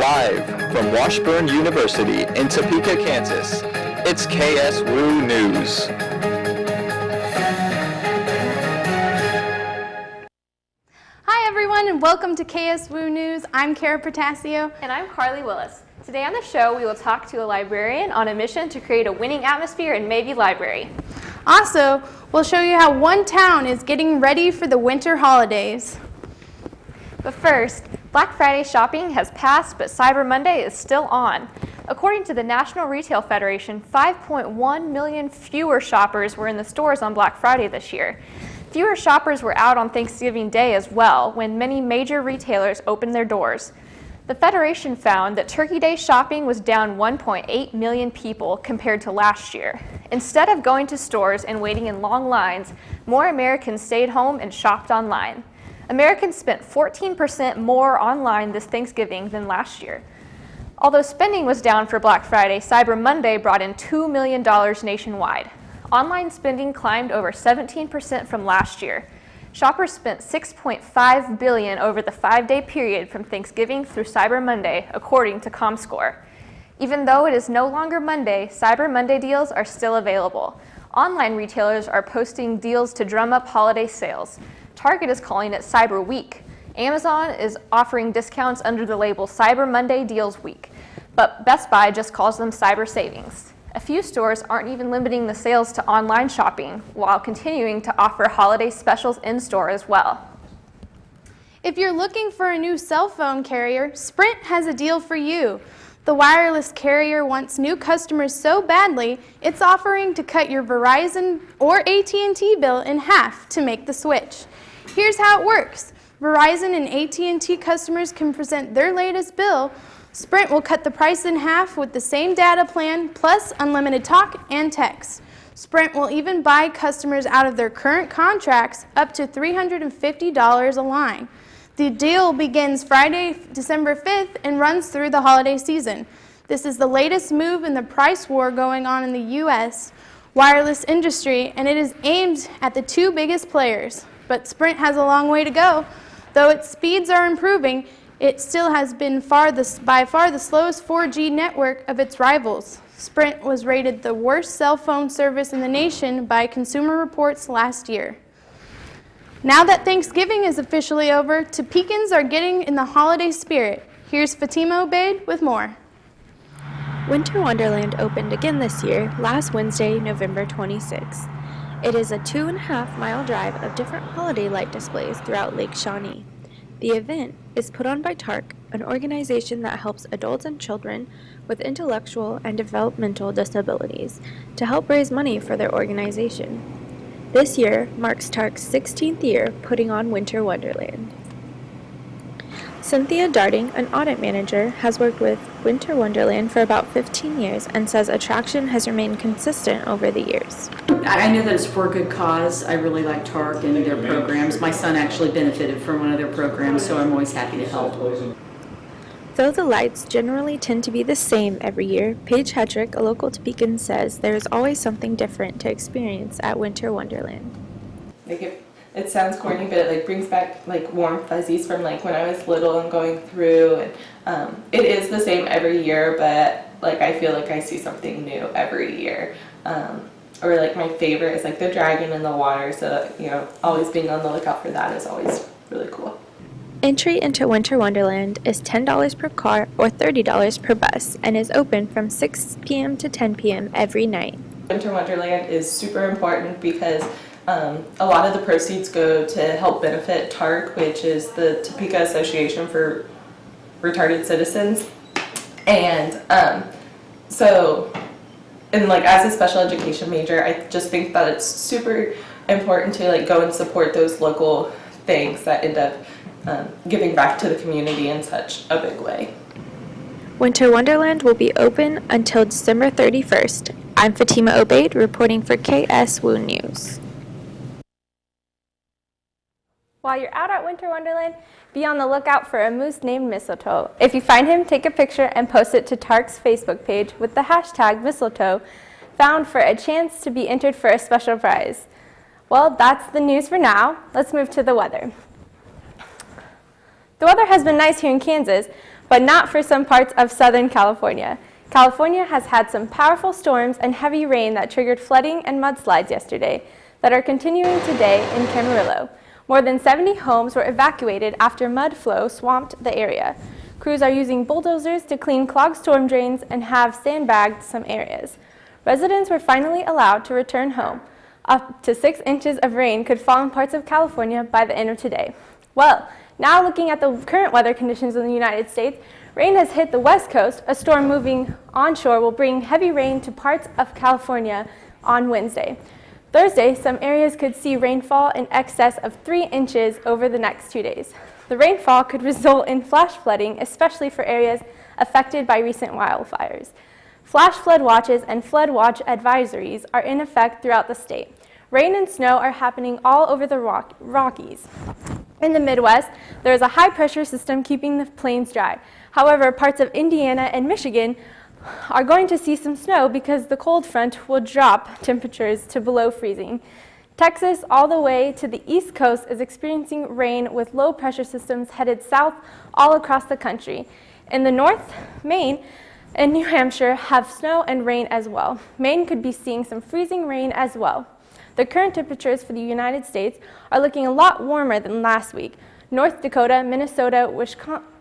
Live from Washburn University in Topeka, Kansas, it's KSWU News. Hi everyone and welcome to KSWU News. I'm Kara Protasio. And I'm Carly Willis. Today on the show we will talk to a librarian on a mission to create a winning atmosphere in Mabee Library. Also, we'll show you how one town is getting ready for the winter holidays. But first, Black Friday shopping has passed, but Cyber Monday is still on. According to the National Retail Federation, 5.1 million fewer shoppers were in the stores on Black Friday this year. Fewer shoppers were out on Thanksgiving Day as well, when many major retailers opened their doors. The Federation found that Turkey Day shopping was down 1.8 million people compared to last year. Instead of going to stores and waiting in long lines, more Americans stayed home and shopped online. Americans spent 14% more online this Thanksgiving than last year. Although spending was down for Black Friday, Cyber Monday brought in $2 million nationwide. Online spending climbed over 17% from last year. Shoppers spent $6.5 billion over the 5-day period from Thanksgiving through Cyber Monday, according to ComScore. Even though it is no longer Monday, Cyber Monday deals are still available. Online retailers are posting deals to drum up holiday sales. Target is calling it Cyber Week. Amazon is offering discounts under the label Cyber Monday Deals Week, but Best Buy just calls them Cyber Savings. A few stores aren't even limiting the sales to online shopping, while continuing to offer holiday specials in-store as well. If you're looking for a new cell phone carrier, Sprint has a deal for you. The wireless carrier wants new customers so badly, it's offering to cut your Verizon or AT&T bill in half to make the switch. Here's how it works. Verizon and AT&T customers can present their latest bill. Sprint will cut the price in half with the same data plan plus unlimited talk and text. Sprint will even buy customers out of their current contracts up to $350 a line. The deal begins Friday, December 5th and runs through the holiday season. This is the latest move in the price war going on in the U.S. wireless industry, and it is aimed at the two biggest players. But Sprint has a long way to go. Though its speeds are improving, it still has been by far the slowest 4G network of its rivals. Sprint was rated the worst cell phone service in the nation by Consumer Reports last year. Now that Thanksgiving is officially over, Topekans are getting in the holiday spirit. Here's Fatima Obaid with more. Winter Wonderland opened again this year, last Wednesday, November 26th. It is a 2.5-mile drive of different holiday light displays throughout Lake Shawnee. The event is put on by TARC, an organization that helps adults and children with intellectual and developmental disabilities to help raise money for their organization. This year marks TARC's 16th year putting on Winter Wonderland. Cynthia Darding, an audit manager, has worked with Winter Wonderland for about 15 years and says attraction has remained consistent over the years. I know that it's for a good cause. I really like TARC and their programs. My son actually benefited from one of their programs, so I'm always happy to help. Though the lights generally tend to be the same every year, Paige Hetrick, a local Topekan, says there is always something different to experience at Winter Wonderland. It sounds corny, but it brings back warm fuzzies from when I was little and going through. And it is the same every year, but I feel like I see something new every year. Or my favorite is the dragon in the water. So always being on the lookout for that is always really cool. Entry into Winter Wonderland is $10 per car or $30 per bus and is open from 6 p.m. to 10 p.m. every night. Winter Wonderland is super important because a lot of the proceeds go to help benefit TARC, which is the Topeka Association for Retarded Citizens. And as a special education major, I just think that it's super important to go and support those local things that end up giving back to the community in such a big way. Winter Wonderland will be open until December 31st. I'm Fatima Obaid reporting for KSWU News. While you're out at Winter Wonderland, be on the lookout for a moose named Mistletoe. If you find him, take a picture and post it to TARC's Facebook page with the hashtag mistletoe found for a chance to be entered for a special prize. Well, that's the news for now. Let's move to the weather. The weather has been nice here in Kansas, but not for some parts of Southern California. California has had some powerful storms and heavy rain that triggered flooding and mudslides yesterday that are continuing today in Camarillo. More than 70 homes were evacuated after mud flow swamped the area. Crews are using bulldozers to clean clogged storm drains and have sandbagged some areas. Residents were finally allowed to return home. Up to 6 inches of rain could fall in parts of California by the end of today. Well, now looking at the current weather conditions in the United States, rain has hit the west coast. A storm moving onshore will bring heavy rain to parts of California on Wednesday. Thursday, some areas could see rainfall in excess of 3 inches over the next 2 days. The rainfall could result in flash flooding, especially for areas affected by recent wildfires. Flash flood watches and flood watch advisories are in effect throughout the state. Rain and snow are happening all over the Rockies. In the Midwest, there is a high-pressure system keeping the plains dry. However, parts of Indiana and Michigan are going to see some snow because the cold front will drop temperatures to below freezing. Texas, all the way to the East Coast, is experiencing rain with low-pressure systems headed south all across the country. In the north, Maine and New Hampshire have snow and rain as well. Maine could be seeing some freezing rain as well. The current temperatures for the United States are looking a lot warmer than last week. North Dakota, Minnesota,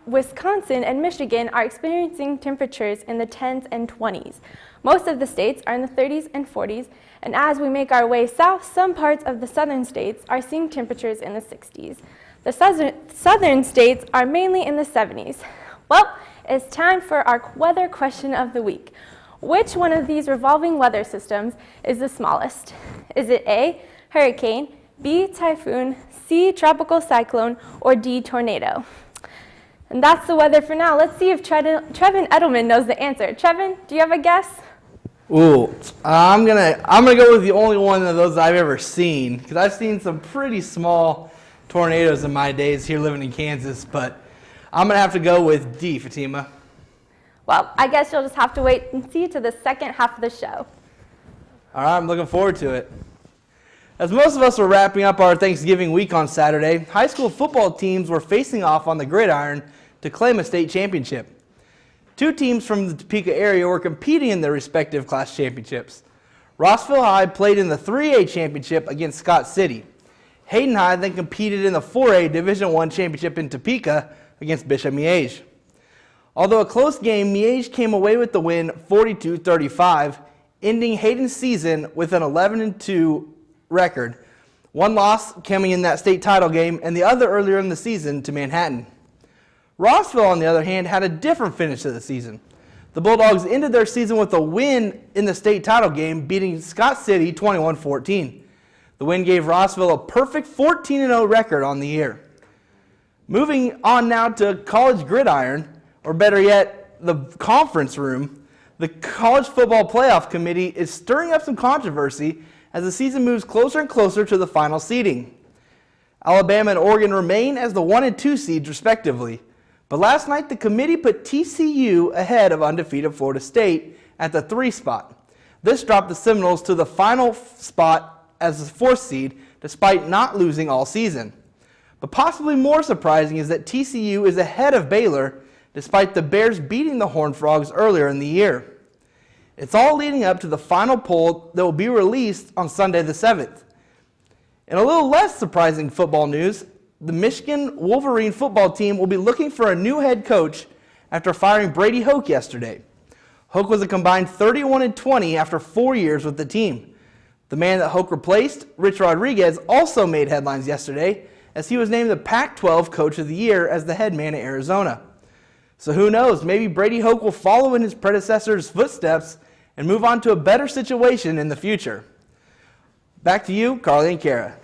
Wisconsin, and Michigan are experiencing temperatures in the 10s and 20s. Most of the states are in the 30s and 40s, and as we make our way south, some parts of the southern states are seeing temperatures in the 60s. The southern states are mainly in the 70s. Well, it's time for our weather question of the week. Which one of these revolving weather systems is the smallest? Is it A, hurricane, B, typhoon, C, tropical cyclone, or D, tornado? And that's the weather for now. Let's see if Trevin Edelman knows the answer. Trevin, do you have a guess? Ooh, I'm gonna go with the only one of those I've ever seen, because I've seen some pretty small tornadoes in my days here living in Kansas, but I'm gonna have to go with D, Fatima. Well, I guess you'll just have to wait and see to the second half of the show. All right, I'm looking forward to it. As most of us were wrapping up our Thanksgiving week on Saturday, high school football teams were facing off on the gridiron to claim a state championship. 2 teams from the Topeka area were competing in their respective class championships. Rossville High played in the 3A championship against Scott City. Hayden High then competed in the 4A Division I championship in Topeka against Bishop Miege. Although a close game, Miege came away with the win 42-35, ending Hayden's season with an 11-2 record. One loss coming in that state title game and the other earlier in the season to Manhattan. Rossville, on the other hand, had a different finish to the season. The Bulldogs ended their season with a win in the state title game, beating Scott City 21-14. The win gave Rossville a perfect 14-0 record on the year. Moving on now to college gridiron, or better yet, the conference room, the College Football Playoff Committee is stirring up some controversy as the season moves closer and closer to the final seeding. Alabama and Oregon remain as the 1 and 2 seeds respectively. But last night, the committee put TCU ahead of undefeated Florida State at the 3 spot. This dropped the Seminoles to the final spot as the 4th seed, despite not losing all season. But possibly more surprising is that TCU is ahead of Baylor, despite the Bears beating the Horned Frogs earlier in the year. It's all leading up to the final poll that will be released on Sunday the 7th. In a little less surprising football news, the Michigan Wolverine football team will be looking for a new head coach after firing Brady Hoke yesterday. Hoke was a combined 31-20 after 4 years with the team. The man that Hoke replaced, Rich Rodriguez, also made headlines yesterday as he was named the Pac-12 Coach of the Year as the head man at Arizona. So who knows, maybe Brady Hoke will follow in his predecessor's footsteps and move on to a better situation in the future. Back to you, Carly and Kara.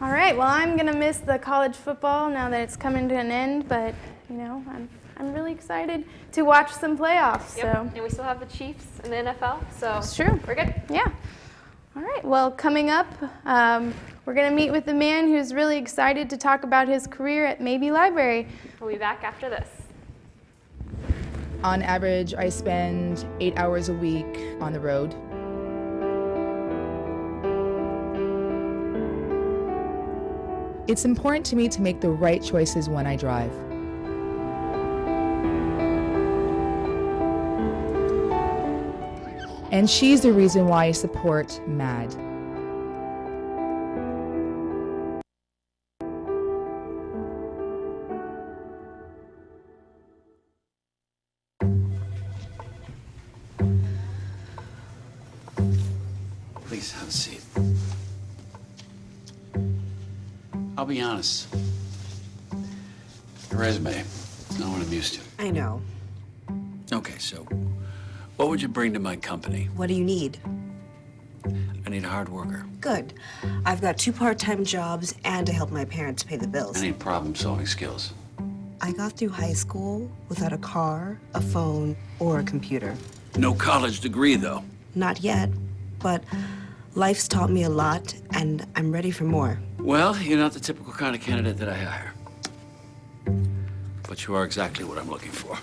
All right, well, I'm going to miss the college football now that it's coming to an end, but, you know, I'm really excited to watch some playoffs. Yep. So. And we still have the Chiefs in the NFL, so It's true. we're good. Yeah. All right, well, coming up, we're going to meet with a man who's really excited to talk about his career at Mabee Library. We'll be back after this. On average, I spend 8 hours a week on the road. It's important to me to make the right choices when I drive. and she's the reason why I support MAD. Please have a seat. I'll be honest. Your resume, not what I'm used to. I know. Okay, so what would you bring to my company? What do you need? I need a hard worker. Good. I've got 2 part-time jobs and to help my parents pay the bills. I need problem-solving skills. I got through high school without a car, a phone, or a computer. No college degree, though. Not yet, but life's taught me a lot, and I'm ready for more. Well, you're not the typical kind of candidate that I hire. But you are exactly what I'm looking for.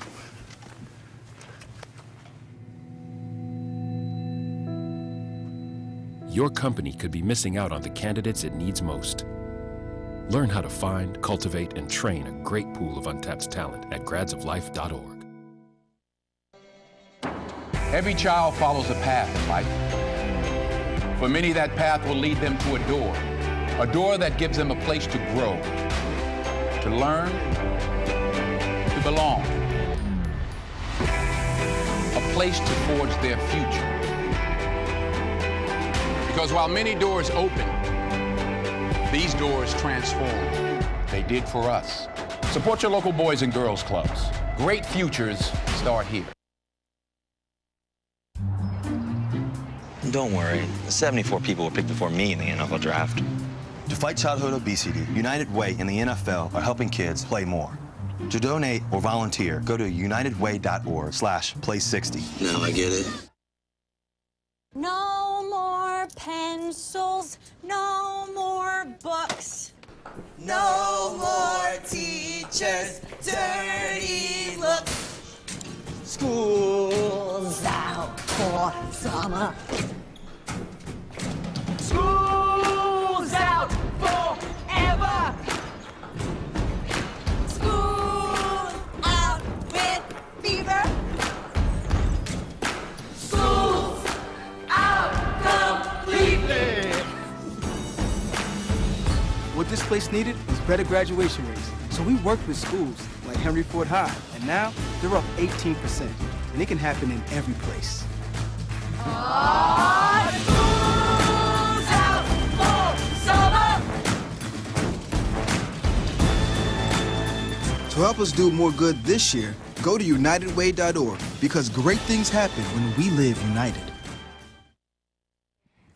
Your company could be missing out on the candidates it needs most. Learn how to find, cultivate, and train a great pool of untapped talent at gradsoflife.org. Every child follows a path in life. For many, that path will lead them to a door that gives them a place to grow, to learn, to belong, a place to forge their future. Because while many doors open, these doors transform. They did for us. Support your local boys and girls clubs. Great futures start here. Don't worry, 74 people were picked before me in the NFL draft. To fight childhood obesity, United Way and the NFL are helping kids play more. To donate or volunteer, go to unitedway.org/play60. Now I get it. No more pencils, no more books. No more teachers' dirty looks. School's out for summer. School's out forever. School's out with fever. School's out completely. What this place needed was better graduation rates. So we worked with schools like Henry Ford High, and now they're up 18%. And it can happen in every place. School's out for summer. To help us do more good this year, go to unitedway.org, because great things happen when we live united.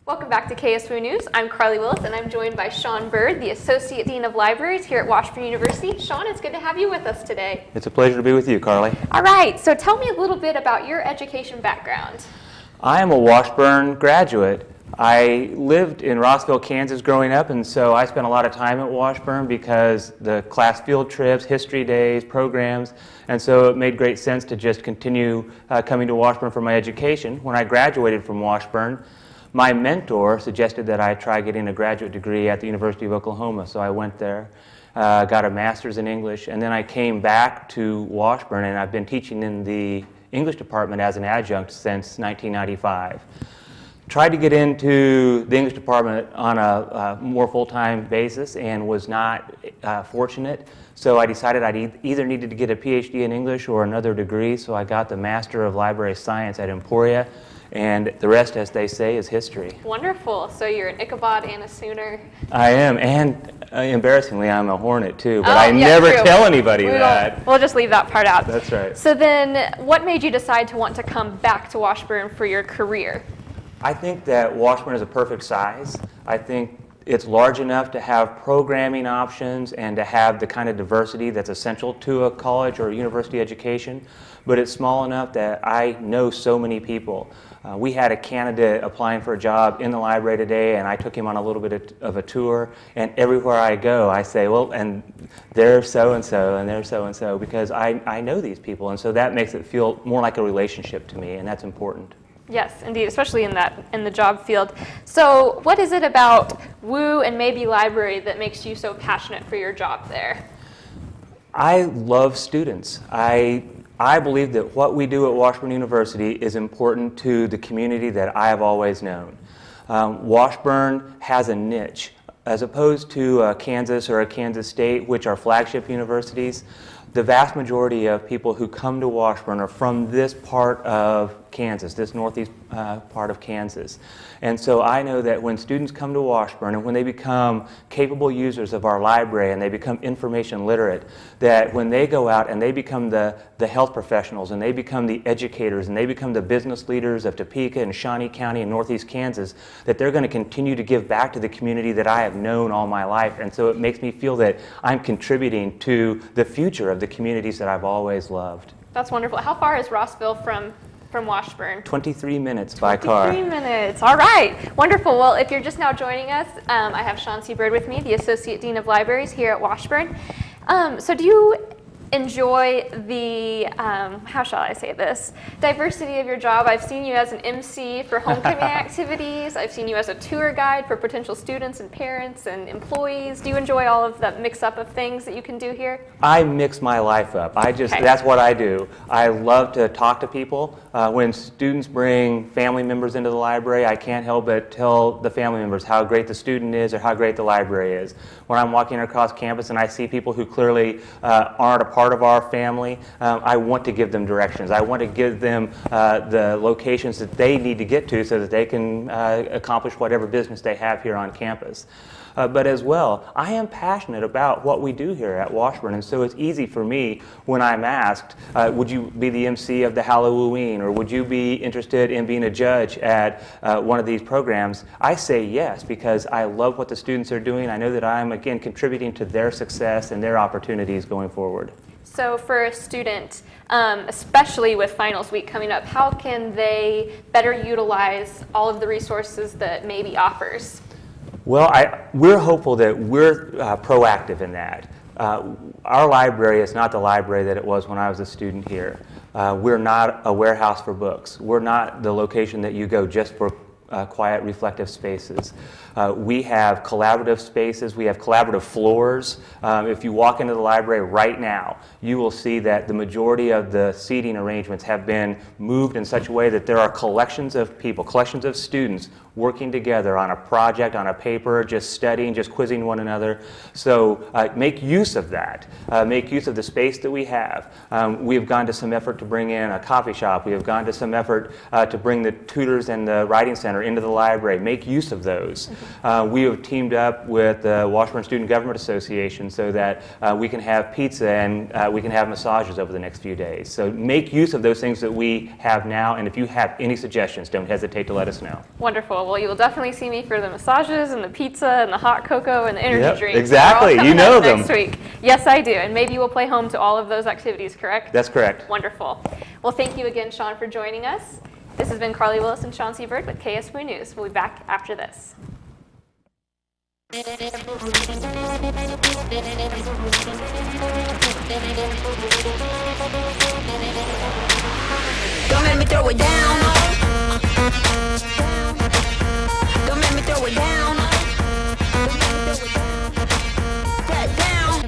Welcome back to KSWU News. I'm Carly Willis, and I'm joined by Sean Bird, the Associate Dean of Libraries here at Washburn University. Sean, it's good to have you with us today. It's a pleasure to be with you, Carly. All right, so tell me a little bit about your education background. I am a Washburn graduate. I lived in Rossville, Kansas growing up, and so I spent a lot of time at Washburn because the class field trips, history days, programs, and so it made great sense to just continue coming to Washburn for my education. When I graduated from Washburn, my mentor suggested that I try getting a graduate degree at the University of Oklahoma, so I went there, got a master's in English, and then I came back to Washburn, and I've been teaching in the English department as an adjunct since 1995. Tried to get into the English department on a more full-time basis and was not fortunate, so I decided I either needed to get a PhD in English or another degree, so I got the Master of Library Science at Emporia. And the rest, as they say, is history. Wonderful. So you're an Ichabod and a Sooner. I am, and embarrassingly, I'm a Hornet too, but I never tell anybody that. We'll just leave that part out. That's right. So then, what made you decide to want to come back to Washburn for your career? I think that Washburn is a perfect size. I think it's large enough to have programming options and to have the kind of diversity that's essential to a college or university education, but it's small enough that I know so many people. We had a candidate applying for a job in the library today, and I took him on a little bit of a tour, and everywhere I go I say, well, and they're so-and-so, and they're so-and-so, because I know these people, and so that makes it feel more like a relationship to me, and that's important. Yes, indeed, especially in the job field. So what is it about WU and maybe library that makes you so passionate for your job there? I love students. I I believe that what we do at Washburn University is important to the community that I have always known. Washburn has a niche. As opposed to Kansas or a Kansas State, which are flagship universities, the vast majority of people who come to Washburn are from this part of Kansas, this northeast part of Kansas. And so I know that when students come to Washburn and when they become capable users of our library and they become information literate, that when they go out and they become the health professionals and they become the educators and they become the business leaders of Topeka and Shawnee County and northeast Kansas, that they're going to continue to give back to the community that I have known all my life. And so it makes me feel that I'm contributing to the future of the communities that I've always loved. That's wonderful. How far is Rossville from Washburn? 23 minutes by car. 23 minutes. All right. Wonderful. Well, if you're just now joining us, I have Chauncey Bird with me, the Associate Dean of Libraries here at Washburn. So do you enjoy the, how shall I say this, diversity of your job? I've seen you as an MC for homecoming activities. I've seen you as a tour guide for potential students and parents and employees. Do you enjoy all of that mix-up of things that you can do here? I mix my life up. That's what I do. I love to talk to people. When students bring family members into the library, I can't help but tell the family members how great the student is or how great the library is. When I'm walking across campus and I see people who clearly aren't a part of our family, I want to give them directions. I want to give them the locations that they need to get to so that they can accomplish whatever business they have here on campus. But as well, I am passionate about what we do here at Washburn, and so it's easy for me when I'm asked, would you be the MC of the Halloween, or would you be interested in being a judge at one of these programs? I say yes, because I love what the students are doing. I know that I'm, again, contributing to their success and their opportunities going forward. So for a student, especially with finals week coming up, how can they better utilize all of the resources that Maybe offers? Well, we're hopeful that we're proactive in that. Our library is not the library that it was when I was a student here. We're not a warehouse for books. We're not the location that you go just for quiet, reflective spaces. We have collaborative spaces. We have collaborative floors. If you walk into the library right now, you will see that the majority of the seating arrangements have been moved in such a way that there are collections of people, collections of students working together on a project, on a paper, just studying, just quizzing one another. So make use of that. Make use of the space that we have. We have gone to some effort to bring in a coffee shop. We have gone to some effort to bring the tutors and the writing center into the library. Make use of those. We have teamed up with the Washburn Student Government Association so that we can have pizza and we can have massages over the next few days. So make use of those things that we have now, and if you have any suggestions, don't hesitate to let us know. Wonderful. Well, you will definitely see me for the massages and the pizza and the hot cocoa and the energy drinks. Exactly. They're all You coming know up them. next week. Yes, I do. And maybe you will play home to all of those activities, correct? That's correct. Wonderful. Well, thank you again, Sean, for joining us. This has been Carly Willis and Chauncey Bird with KSWU News. We'll be back after this. Don't let me throw it down. Don't make me throw it down. Get down.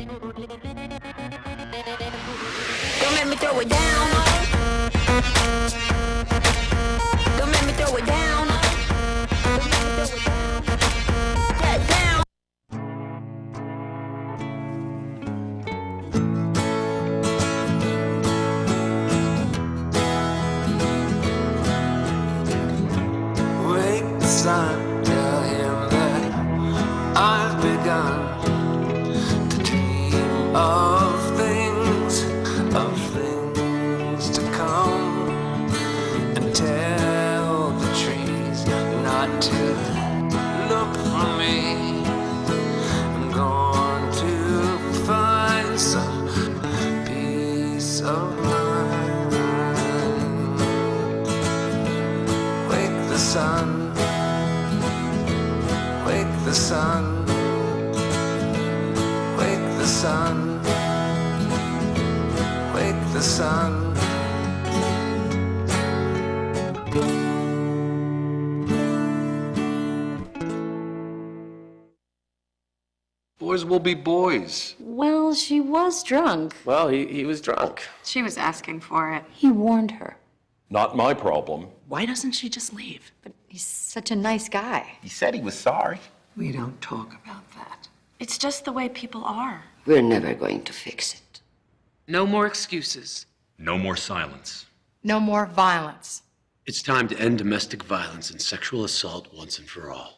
Don't make me throw it down. Don't make me throw it down. Get down. Wake the sun, tell him that I've begun to dream of things to come, and tell the trees not to look for me. I'm going to find some peace of mind. Wake the sun, wake the sun, wake the sun, wake the sun. Boys will be boys. Well, she was drunk. Well, he was drunk. She was asking for it. He warned her. Not my problem. Why doesn't she just leave? But he's such a nice guy. He said he was sorry. We don't talk about that. It's just the way people are. We're never going to fix it. No more excuses. No more silence. No more violence. It's time to end domestic violence and sexual assault once and for all.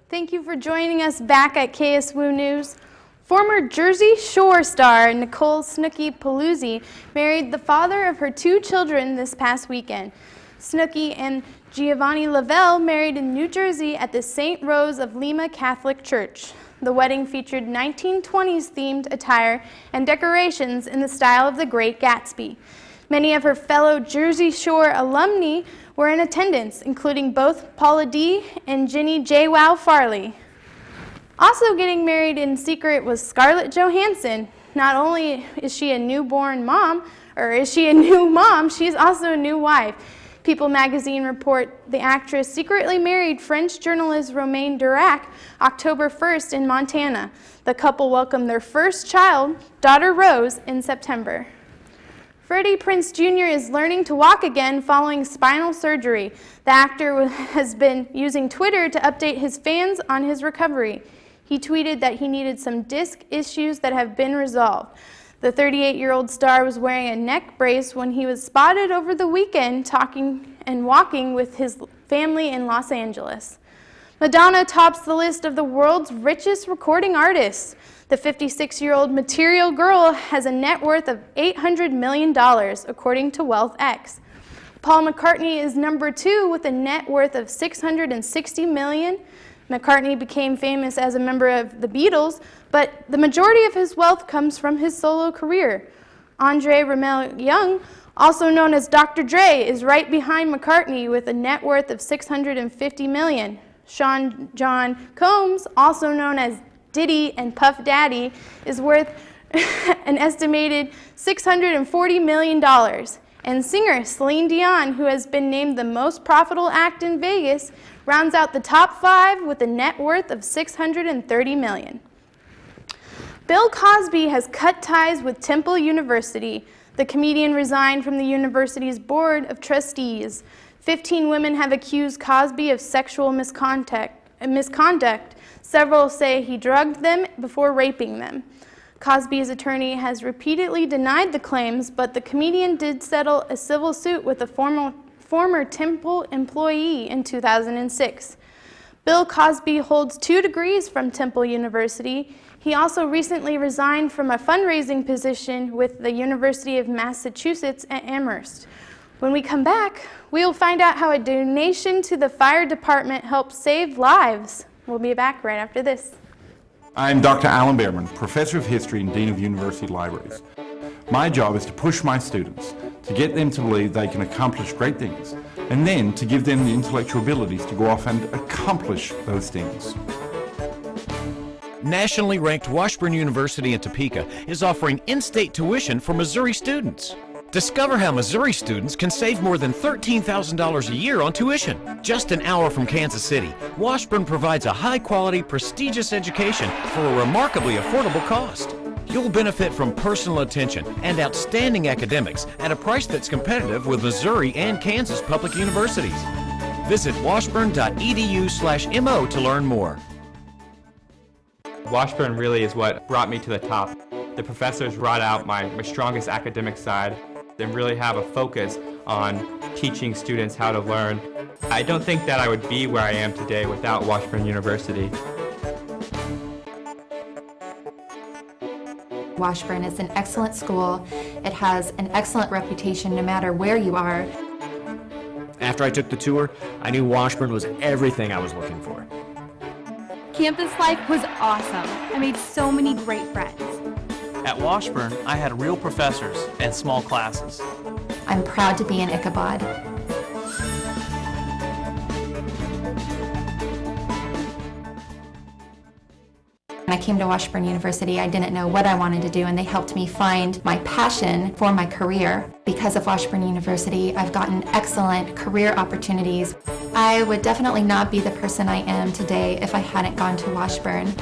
Thank you for joining us back at KSWU News. Former Jersey Shore star Nicole Snooki Paluzzi married the father of her 2 children this past weekend. Snooki and Giovanni Lavelle married in New Jersey at the St. Rose of Lima Catholic Church. The wedding featured 1920s themed attire and decorations in the style of The Great Gatsby. Many of her fellow Jersey Shore alumni were in attendance, including both Paula Dee and Ginny J. Wow Farley. Also getting married in secret was Scarlett Johansson. Not only is she a new mom, she's also a new wife. People magazine report the actress secretly married French journalist Romain Durac October 1st in Montana. The couple welcomed their first child, daughter Rose, in September. Freddie Prinze Jr. is learning to walk again following spinal surgery. The actor has been using Twitter to update his fans on his recovery. He tweeted that he needed some disc issues that have been resolved. The 38-year-old star was wearing a neck brace when he was spotted over the weekend talking and walking with his family in Los Angeles. Madonna tops the list of the world's richest recording artists. The 56-year-old Material Girl has a net worth of $800 million, according to WealthX. Paul McCartney is number 2 with a net worth of $660 million. McCartney became famous as a member of the Beatles, but the majority of his wealth comes from his solo career. Andre Ramel Young, also known as Dr. Dre, is right behind McCartney with a net worth of $650 million. Sean John Combs, also known as Diddy and Puff Daddy, is worth an estimated $640 million. And singer Celine Dion, who has been named the most profitable act in Vegas, rounds out the top 5 with a net worth of $630 million. Bill Cosby has cut ties with Temple University. The comedian resigned from the university's board of trustees. 15 women have accused Cosby of sexual misconduct. Several say he drugged them before raping them. Cosby's attorney has repeatedly denied the claims, but the comedian did settle a civil suit with a former Temple employee in 2006. Bill Cosby holds 2 degrees from Temple University. He also recently resigned from a fundraising position with the University of Massachusetts at Amherst. When we come back, we will find out how a donation to the fire department helps save lives. We'll be back right after this. I'm Dr. Alan Behrman, Professor of History and Dean of University Libraries. My job is to push my students, to get them to believe they can accomplish great things, and then to give them the intellectual abilities to go off and accomplish those things. Nationally ranked Washburn University in Topeka is offering in-state tuition for Missouri students. Discover how Missouri students can save more than $13,000 a year on tuition. Just an hour from Kansas City, Washburn provides a high-quality, prestigious education for a remarkably affordable cost. You'll benefit from personal attention and outstanding academics at a price that's competitive with Missouri and Kansas public universities. Visit washburn.edu/mo to learn more. Washburn really is what brought me to the top. The professors brought out my strongest academic side and really have a focus on teaching students how to learn. I don't think that I would be where I am today without Washburn University. Washburn is an excellent school. It has an excellent reputation no matter where you are. After I took the tour, I knew Washburn was everything I was looking for. Campus life was awesome. I made so many great friends. At Washburn, I had real professors and small classes. I'm proud to be an Ichabod. When I came to Washburn University, I didn't know what I wanted to do, and they helped me find my passion for my career. Because of Washburn University, I've gotten excellent career opportunities. I would definitely not be the person I am today if I hadn't gone to Washburn.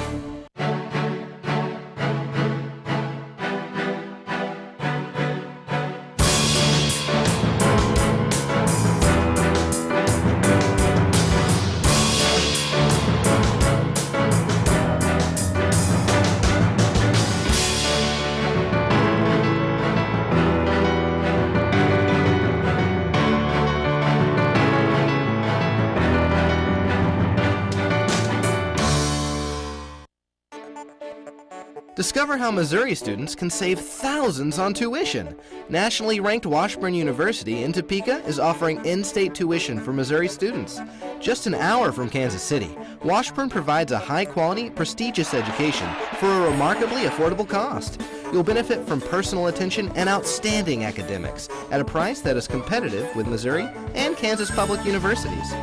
Discover how Missouri students can save thousands on tuition. Nationally ranked Washburn University in Topeka is offering in-state tuition for Missouri students. Just an hour from Kansas City, Washburn provides a high-quality, prestigious education for a remarkably affordable cost. You'll benefit from personal attention and outstanding academics at a price that is competitive with Missouri and Kansas public universities.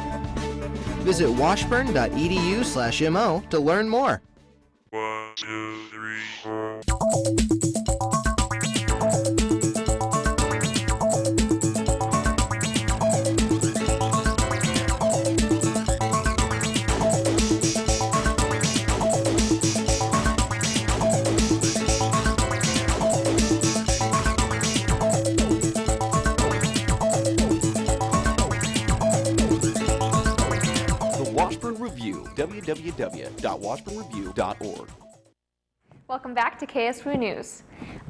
Visit washburn.edu/mo to learn more. 1, 2, 3, 4. Washburn Review, www.washburnreview.org. Welcome back to KSWU News.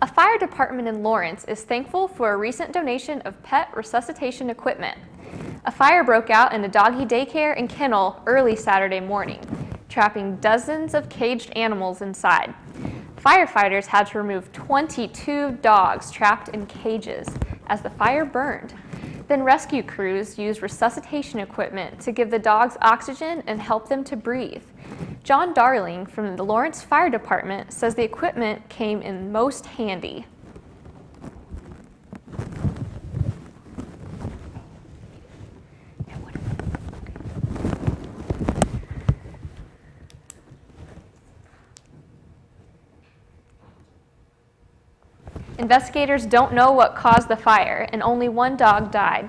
A fire department in Lawrence is thankful for a recent donation of pet resuscitation equipment. A fire broke out in a doggy daycare and kennel early Saturday morning, trapping dozens of caged animals inside. Firefighters had to remove 22 dogs trapped in cages as the fire burned. Then rescue crews used resuscitation equipment to give the dogs oxygen and help them to breathe. John Darling from the Lawrence Fire Department says the equipment came in most handy. Investigators don't know what caused the fire, and only one dog died.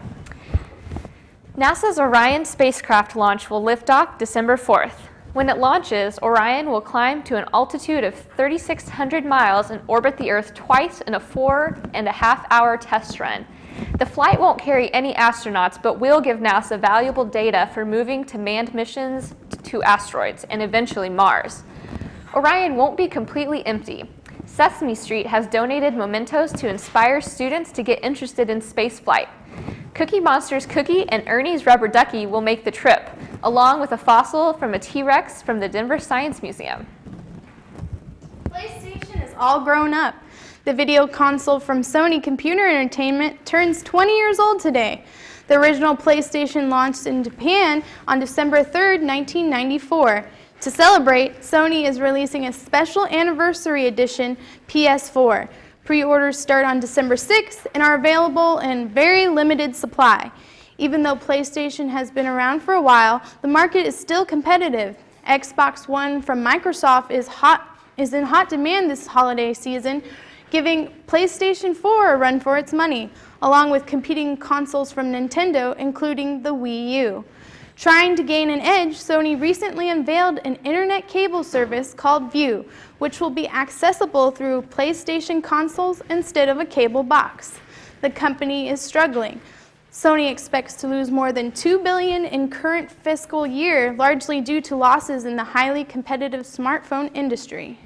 NASA's Orion spacecraft launch will lift off December 4th. When it launches, Orion will climb to an altitude of 3,600 miles and orbit the Earth twice in a 4.5-hour test run. The flight won't carry any astronauts, but will give NASA valuable data for moving to manned missions to asteroids and eventually Mars. Orion won't be completely empty. Sesame Street has donated mementos to inspire students to get interested in spaceflight. Cookie Monster's Cookie and Ernie's Rubber Ducky will make the trip, along with a fossil from a T-Rex from the Denver Science Museum. PlayStation is all grown up. The video console from Sony Computer Entertainment turns 20 years old today. The original PlayStation launched in Japan on December 3rd, 1994. To celebrate, Sony is releasing a special anniversary edition PS4. Pre-orders start on December 6th and are available in very limited supply. Even though PlayStation has been around for a while, the market is still competitive. Xbox One from Microsoft is in hot demand this holiday season, giving PlayStation 4 a run for its money, along with competing consoles from Nintendo, including the Wii U. Trying to gain an edge, Sony recently unveiled an internet cable service called View, which will be accessible through PlayStation consoles instead of a cable box. The company is struggling. Sony expects to lose more than $2 billion in current fiscal year, largely due to losses in the highly competitive smartphone industry.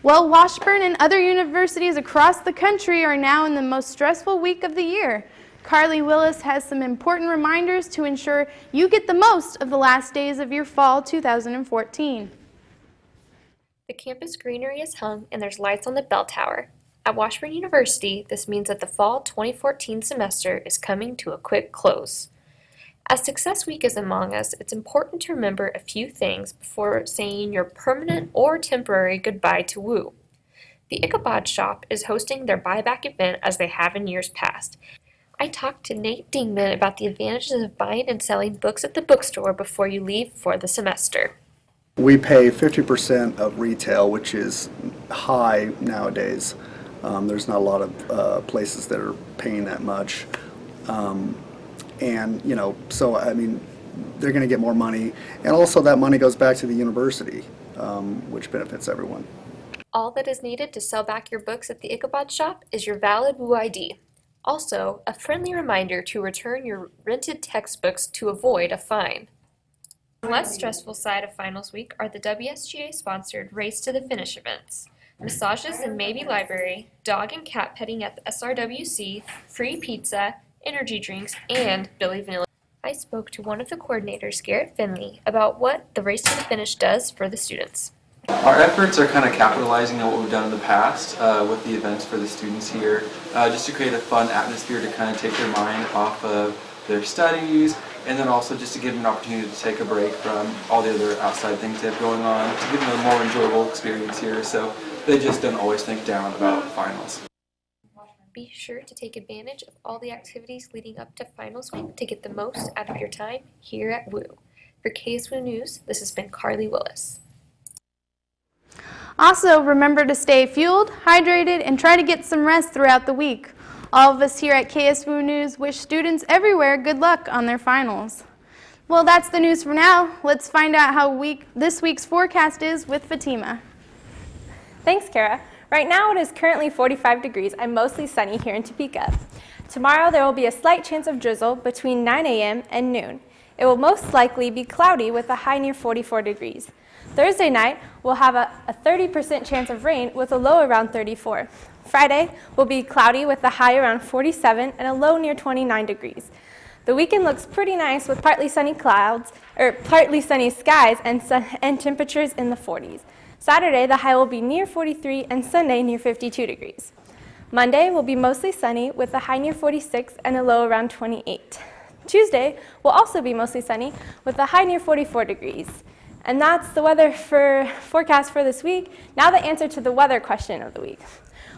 Well, Washburn and other universities across the country are now in the most stressful week of the year. Carly Willis has some important reminders to ensure you get the most of the last days of your fall 2014. The campus greenery is hung and there's lights on the bell tower. At Washburn University, this means that the fall 2014 semester is coming to a quick close. As Success Week is among us, it's important to remember a few things before saying your permanent or temporary goodbye to WU. The Ichabod Shop is hosting their buyback event as they have in years past. I talked to Nate Dingman about the advantages of buying and selling books at the bookstore before you leave for the semester. We pay 50% of retail, which is high nowadays. There's not a lot of places that are paying that much. And, you know, so, I mean, they're going to get more money. And also that money goes back to the university, which benefits everyone. All that is needed to sell back your books at the Ichabod shop is your valid WU ID. Also, a friendly reminder to return your rented textbooks to avoid a fine. The less stressful side of finals week are the WSGA-sponsored Race to the Finish events. Massages in Maybe Library, dog and cat petting at the SRWC, free pizza, energy drinks, and Billy Vanilla. I spoke to one of the coordinators, Garrett Finley, about what the Race to the Finish does for the students. Our efforts are kind of capitalizing on what we've done in the past with the events for the students here, just to create a fun atmosphere to kind of take their mind off of their studies, and then also just to give them an opportunity to take a break from all the other outside things they have going on, to give them a more enjoyable experience here, so they just don't always think down about finals. Be sure to take advantage of all the activities leading up to finals week to get the most out of your time here at WU. For KSWU News, this has been Carly Willis. Also, remember to stay fueled, hydrated, and try to get some rest throughout the week. All of us here at KSWU News wish students everywhere good luck on their finals. Well, that's the news for now. Let's find out how this week's forecast is with Fatima. Thanks, Kara. Right now it is currently 45 degrees and mostly sunny here in Topeka. Tomorrow there will be a slight chance of drizzle between 9 a.m. and noon. It will most likely be cloudy with a high near 44 degrees. Thursday night, we'll have a 30% chance of rain with a low around 34. Friday will be cloudy with a high around 47 and a low near 29 degrees. The weekend looks pretty nice with partly sunny skies and temperatures in the 40s. Saturday, the high will be near 43 and Sunday near 52 degrees. Monday will be mostly sunny with a high near 46 and a low around 28. Tuesday will also be mostly sunny with a high near 44 degrees. And that's the weather forecast for this week. Now the answer to the weather question of the week.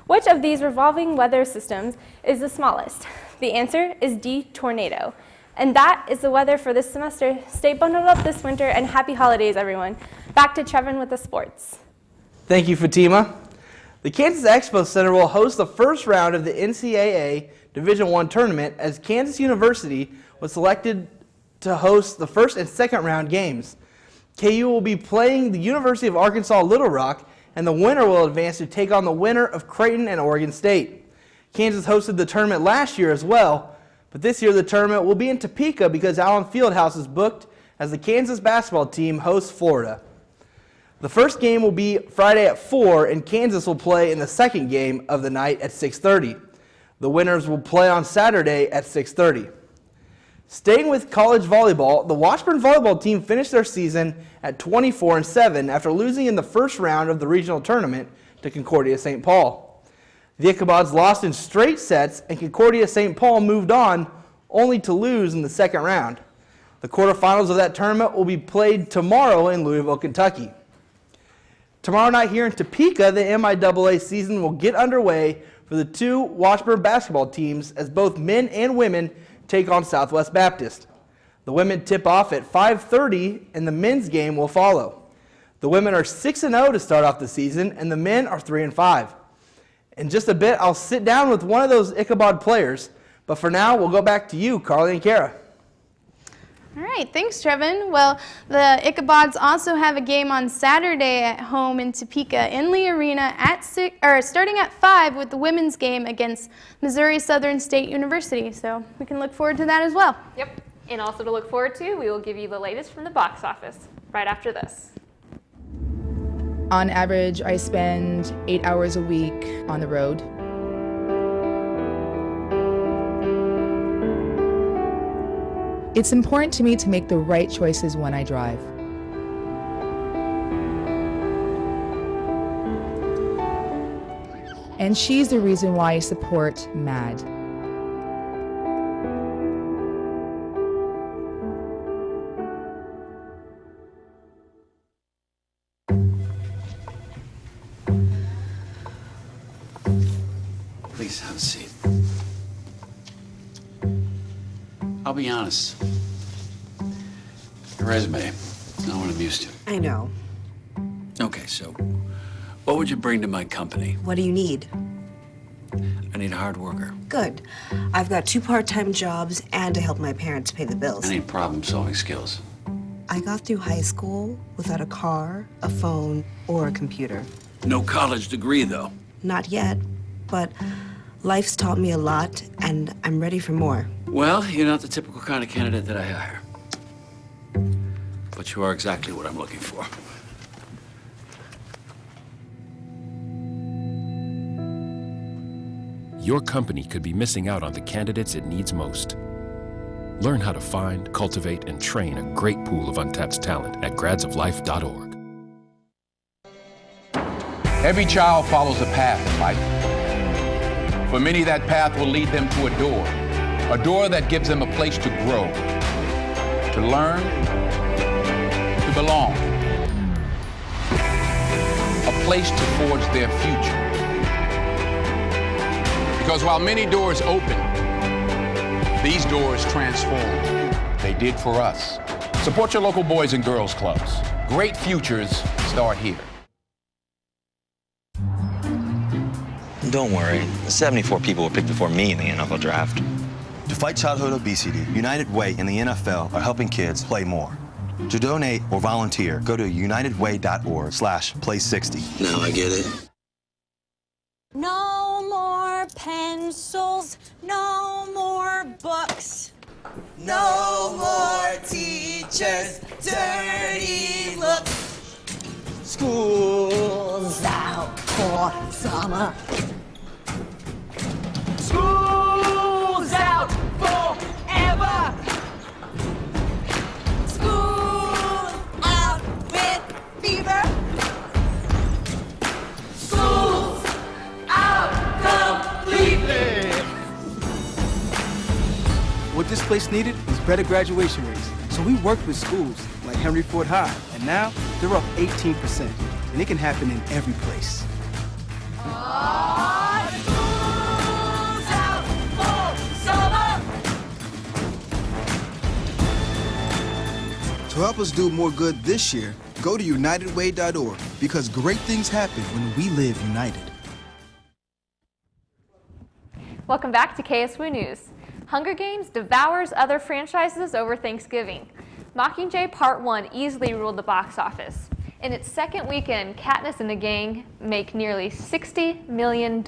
Which of these revolving weather systems is the smallest? The answer is D, tornado. And that is the weather for this semester. Stay bundled up this winter and happy holidays, everyone. Back to Trevin with the sports. Thank you, Fatima. The Kansas Expo Center will host the first round of the NCAA Division I tournament as Kansas University was selected to host the first and second round games. KU will be playing the University of Arkansas Little Rock, and the winner will advance to take on the winner of Creighton and Oregon State. Kansas hosted the tournament last year as well, but this year the tournament will be in Topeka because Allen Fieldhouse is booked as the Kansas basketball team hosts Florida. The first game will be Friday at 4, and Kansas will play in the second game of the night at 6:30. The winners will play on Saturday at 6:30. Staying with college volleyball, the Washburn volleyball team finished their season at 24-7 after losing in the first round of the regional tournament to Concordia St. Paul. The Ichabods lost in straight sets, and Concordia St. Paul moved on, only to lose in the second round. The quarterfinals of that tournament will be played tomorrow in Louisville, Kentucky. Tomorrow night here in Topeka, the MIAA season will get underway for the two Washburn basketball teams as both men and women take on Southwest Baptist. The women tip off at 5:30 and the men's game will follow. The women are 6-0 to start off the season and the men are 3-5. In just a bit, I'll sit down with one of those Ichabod players, but for now, we'll go back to you, Carly and Kara. All right, thanks, Trevin. Well, the Ichabods also have a game on Saturday at home in Topeka in Lee Arena at starting at 5 with the women's game against Missouri Southern State University. So we can look forward to that as well. Yep, and also to look forward to, we will give you the latest from the box office right after this. On average, I spend 8 hours a week on the road. It's important to me to make the right choices when I drive. And she's the reason why I support MAD. Please have a seat. I'll be honest. Your resume is not what I'm used to. I know. Okay, so what would you bring to my company? What do you need? I need a hard worker. Good. I've got 2 part-time jobs and to help my parents pay the bills. I need problem-solving skills. I got through high school without a car, a phone, or a computer. No college degree, though. Not yet, but life's taught me a lot, and I'm ready for more. Well, you're not the typical kind of candidate that I hire. But you are exactly what I'm looking for. Your company could be missing out on the candidates it needs most. Learn how to find, cultivate, and train a great pool of untapped talent at gradsoflife.org. Every child follows a path in life. For many, that path will lead them to a door that gives them a place to grow, to learn, to belong, a place to forge their future. Because while many doors open, these doors transform. They did for us. Support your local Boys and Girls Clubs. Great futures start here. Don't worry, 74 people were picked before me in the NFL draft. To fight childhood obesity, United Way and the NFL are helping kids play more. To donate or volunteer, go to unitedway.org/play60. Now I get it. No more pencils, no more books. No more teachers, dirty looks. School's out for summer. School's out forever. School's out with fever. School's out completely. What this place needed was better graduation rates. So we worked with schools like Henry Ford High, and now they're up 18%. And it can happen in every place. To help us do more good this year, go to unitedway.org, because great things happen when we live united. Welcome back to KSWU News. Hunger Games devours other franchises over Thanksgiving. Mockingjay Part 1 easily ruled the box office. In its second weekend, Katniss and the gang make nearly $60 million.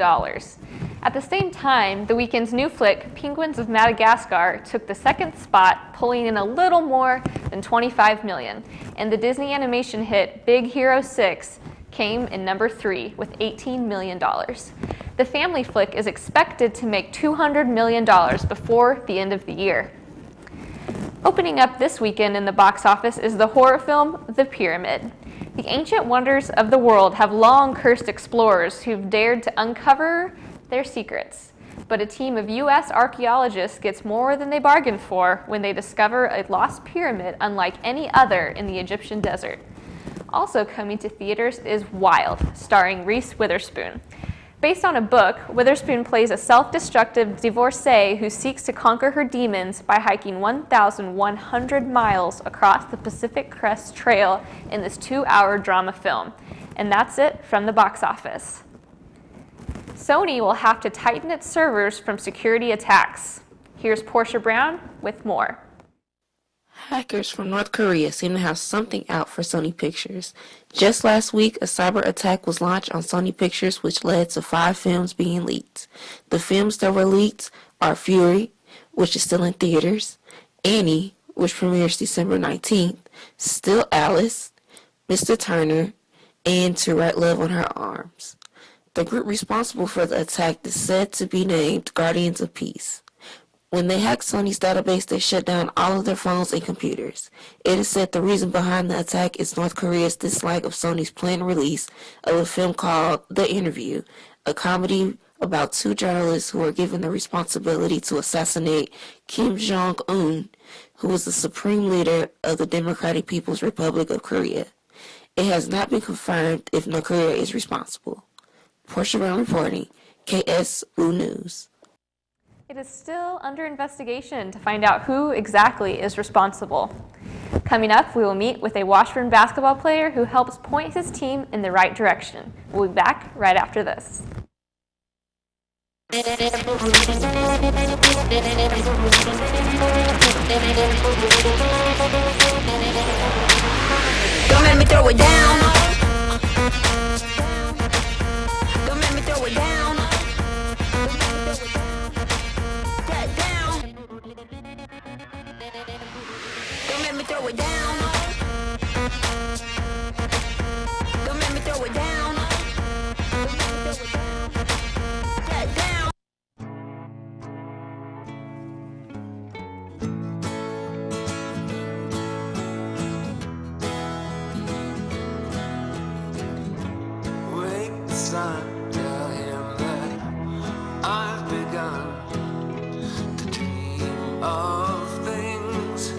At the same time, the weekend's new flick, Penguins of Madagascar, took the second spot, pulling in a little more than $25 million. And the Disney animation hit Big Hero 6 came in number 3 with $18 million. The family flick is expected to make $200 million before the end of the year. Opening up this weekend in the box office is the horror film The Pyramid. The ancient wonders of the world have long cursed explorers who've dared to uncover their secrets. But a team of U.S. archaeologists gets more than they bargained for when they discover a lost pyramid unlike any other in the Egyptian desert. Also coming to theaters is Wild, starring Reese Witherspoon. Based on a book, Witherspoon plays a self-destructive divorcee who seeks to conquer her demons by hiking 1,100 miles across the Pacific Crest Trail in this 2-hour drama film. And that's it from the box office. Sony will have to tighten its servers from security attacks. Here's Portia Brown with more. Hackers from North Korea seem to have something out for Sony Pictures. Just last week, a cyber attack was launched on Sony Pictures, which led to 5 films being leaked. The films that were leaked are Fury, which is still in theaters, Annie, which premieres December 19th, Still Alice, Mr. Turner, and To Write Love on Her Arms. The group responsible for the attack is said to be named Guardians of Peace. When they hacked Sony's database, they shut down all of their phones and computers. It is said the reason behind the attack is North Korea's dislike of Sony's planned release of a film called The Interview, a comedy about 2 journalists who were given the responsibility to assassinate Kim Jong-un, who was the supreme leader of the Democratic People's Republic of Korea. It has not been confirmed if North Korea is responsible. Portia Brown reporting, KSWU News. It is still under investigation to find out who exactly is responsible. Coming up, we will meet with a Washburn basketball player who helps point his team in the right direction. We'll be back right after this. Don't make me throw it down. Don't make me throw it down. Get down. Don't make me throw it down. Don't make me throw it down. Get down. Wake the sun, tell him that I've begun to dream of things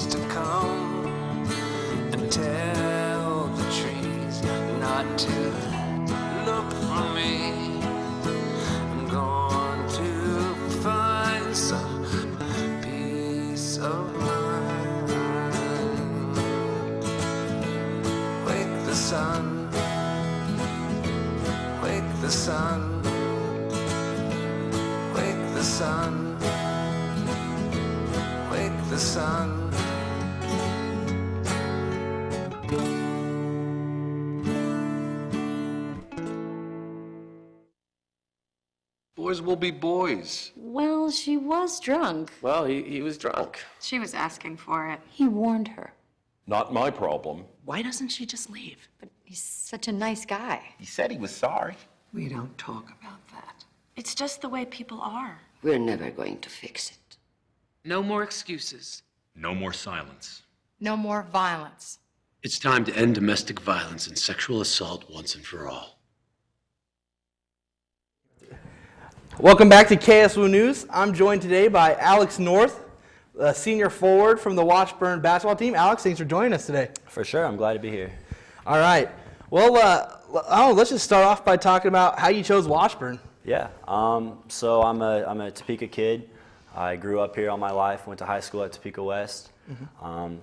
to come, and tell the trees not to look for me. I'm going to find some peace of mind. Wake the sun, wake the sun, wake the sun, wake the sun. Boys will be boys. Well, she was drunk. Well, he was drunk. She was asking for it. He warned her. Not my problem. Why doesn't she just leave? But he's such a nice guy. He said he was sorry. We don't talk about that. It's just the way people are. We're never going to fix it. No more excuses. No more silence. No more violence. It's time to end domestic violence and sexual assault once and for all. Welcome back to KSWU News. I'm joined today by Alex North, a senior forward from the Washburn basketball team. Alex, thanks for joining us today. For sure, I'm glad to be here. All right. Well, let's just start off by talking about how you chose Washburn. Yeah. So I'm a Topeka kid. I grew up here all my life. Went to high school at Topeka West. Mm-hmm.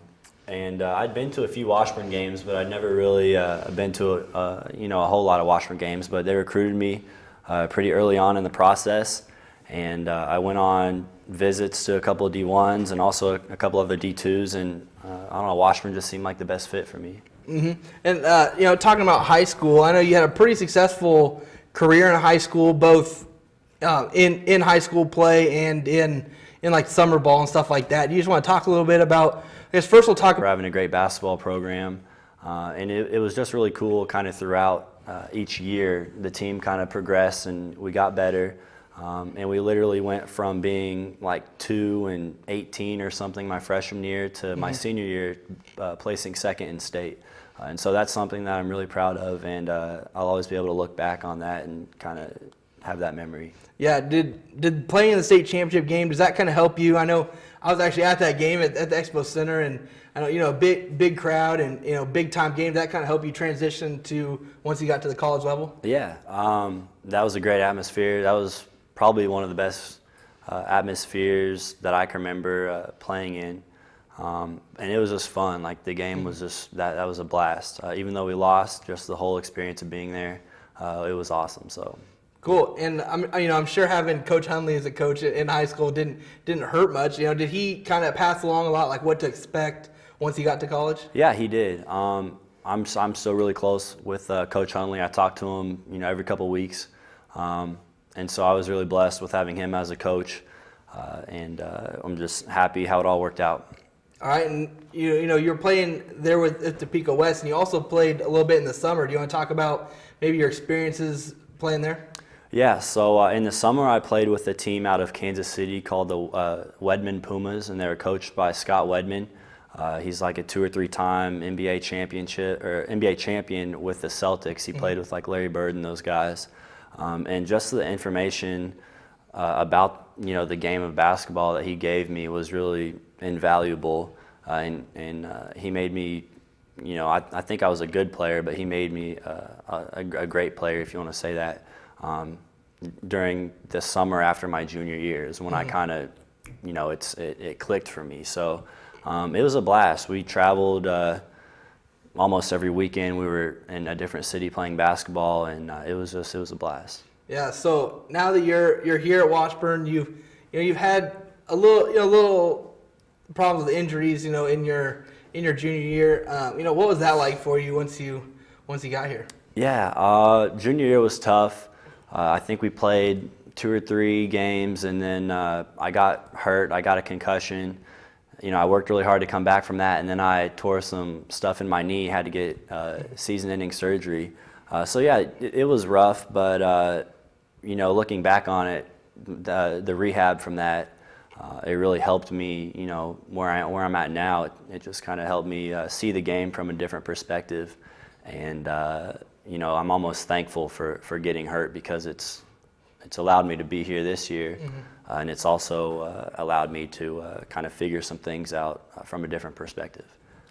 And I'd been to a few Washburn games, but I'd never really been to a whole lot of Washburn games. But they recruited me pretty early on in the process, and I went on visits to a couple of D1s and also a couple other D2s, and I don't know, Washburn just seemed like the best fit for me. Mm-hmm. And talking about high school, I know you had a pretty successful career in high school, both in high school play and in like summer ball and stuff like that. You just want to talk a little bit about, I guess first we'll talk. We're having a great basketball program, and it was just really cool kind of throughout each year. The team kind of progressed and we got better. And we literally went from being like 2-18 or something my freshman year to my senior year placing second in state. And so that's something that I'm really proud of, and I'll always be able to look back on that and kind of have that memory. Yeah, did playing in the state championship game, does that kind of help you? I know I was actually at that game at the Expo Center, and I know, big crowd and, big time game. Did that kind of help you transition to once you got to the college level? Yeah, that was a great atmosphere. That was probably one of the best atmospheres that I can remember playing in. And it was just fun. Like the game was just, that was a blast. Even though we lost, just the whole experience of being there, it was awesome. So. Cool. And I'm sure having Coach Hundley as a coach in high school didn't hurt much. Did he kind of pass along a lot, like what to expect once he got to college? Yeah, he did. I'm still really close with Coach Hundley. I talk to him, every couple of weeks. And so I was really blessed with having him as a coach, and I'm just happy how it all worked out. All right, and you're playing there with Topeka West, and you also played a little bit in the summer. Do you want to talk about maybe your experiences playing there? Yeah, so in the summer I played with a team out of Kansas City called the Wedman Pumas, and they were coached by Scott Wedman. He's like a 2 or 3 time NBA champion with the Celtics. He played with like Larry Bird and those guys. And just the information about the game of basketball that he gave me was really invaluable, and he made me, I think I was a good player, but he made me a great player, if you want to say that. During the summer after my junior year is when I kind of, it clicked for me. So it was a blast. We traveled almost every weekend. We were in a different city playing basketball, and it was a blast. Yeah. So now that you're here at Washburn, you've had a little problems with injuries, in your junior year. What was that like for you once you got here? Yeah, junior year was tough. I think we played 2 or 3 games, and then I got hurt. I got a concussion. I worked really hard to come back from that, and then I tore some stuff in my knee, had to get season-ending surgery. So yeah, it was rough, but looking back on it, the rehab from that, it really helped me, where I'm at now. It just kind of helped me see the game from a different perspective, and I'm almost thankful for getting hurt, because it's allowed me to be here this year, and it's also allowed me to kind of figure some things out from a different perspective.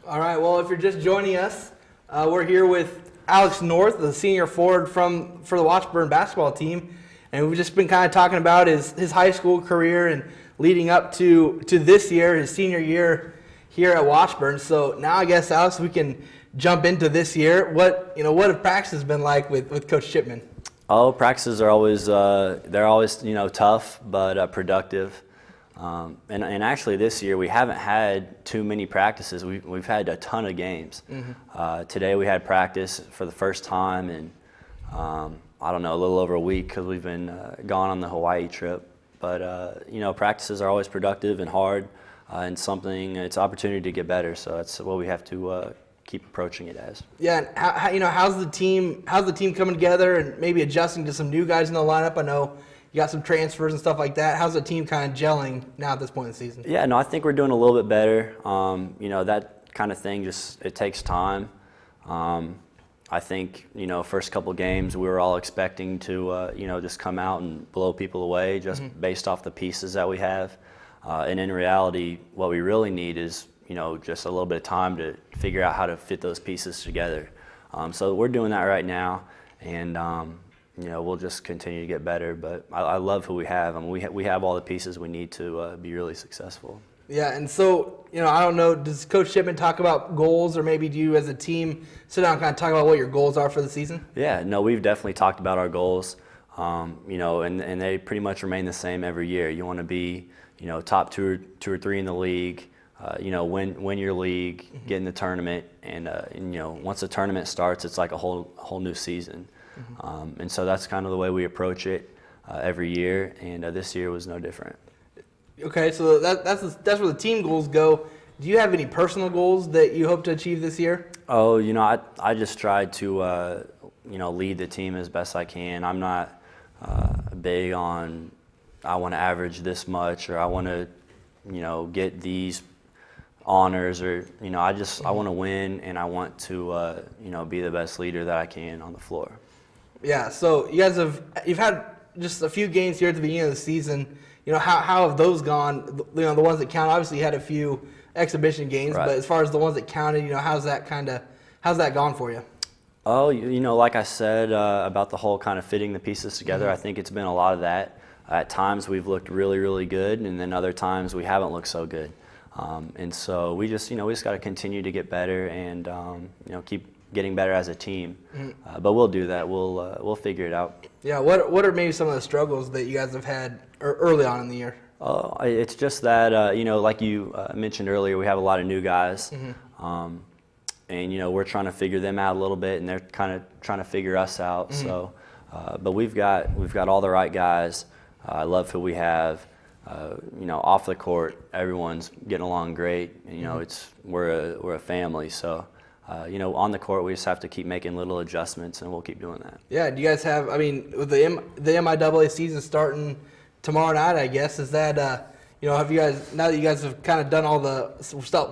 All right, well, if you're just joining us, we're here with Alex North, the senior forward for the Washburn basketball team, and we've just been kind of talking about his high school career and leading up to this year, his senior year here at Washburn. So now I guess, Alex, we can jump into this year. What have practices been like with Coach Chipman? Oh, practices are always they're always tough but productive. And actually this year we haven't had too many practices. We've had a ton of games. Today we had practice for the first time in a little over a week, because we've been gone on the Hawaii trip. But practices are always productive and hard, and it's opportunity to get better. So that's what we have to keep approaching it as. Yeah, and how's the team coming together and maybe adjusting to some new guys in the lineup? I know you got some transfers and stuff like that. How's the team kind of gelling now at this point in the season? Yeah, no, I think we're doing a little bit better. That kind of thing it takes time. I think first couple games we were all expecting to just come out and blow people away just based off the pieces that we have. And in reality, what we really need is just a little bit of time to figure out how to fit those pieces together. So we're doing that right now, and we'll just continue to get better. But I love who we have. I mean, we have all the pieces we need to be really successful. Yeah, and so I don't know, does Coach Chipman talk about goals, or maybe do you as a team sit down and kind of talk about what your goals are for the season? Yeah, no, we've definitely talked about our goals. And they pretty much remain the same every year. You want to be top two or three in the league. Win your league, get in the tournament, and once the tournament starts, it's like a whole new season. And so that's kind of the way we approach it every year, and this year was no different. Okay, so that's where the team goals go. Do you have any personal goals that you hope to achieve this year? Oh, I just tried to lead the team as best I can. I'm not big on I want to average this much, or I want to get these honors, or I want to win, and I want to be the best leader that I can on the floor. Yeah, so you've had just a few games here at the beginning of the season. How have those gone? The ones that count. Obviously, you had a few exhibition games, right. But as far as the ones that counted, how's that gone for you? Oh, like I said about the whole kind of fitting the pieces together. I think it's been a lot of that. At times we've looked really, really good, and then other times we haven't looked so good. And so we just got to continue to get better and keep getting better as a team. But we'll do that. We'll figure it out. Yeah. What are maybe some of the struggles that you guys have had early on in the year? It's just that like you mentioned earlier, we have a lot of new guys, and we're trying to figure them out a little bit, and they're kind of trying to figure us out. So, but we've got all the right guys. I love who we have. Off the court, everyone's getting along great. We're a family. So, on the court, we just have to keep making little adjustments, and we'll keep doing that. Yeah. Do you guys have? I mean, with the MIAA season starting tomorrow night, I guess, is that have you guys, now that you guys have kind of done all the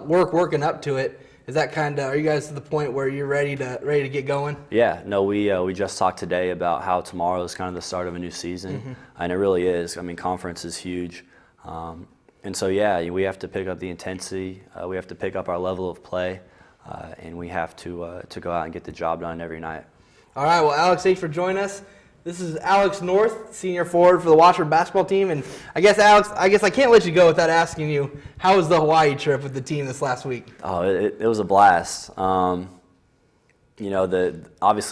working up to it, is that are you guys to the point where you're ready to get going? Yeah, no, we just talked today about how tomorrow is kind of the start of a new season, and it really is. I mean, conference is huge, and so yeah, we have to pick up the intensity, we have to pick up our level of play, and we have to go out and get the job done every night. All right, well, Alex, thanks for joining us. This is Alex North, senior forward for the Washburn basketball team. And I guess, Alex, I can't let you go without asking you, how was the Hawaii trip with the team this last week? Oh, it was a blast. Obviously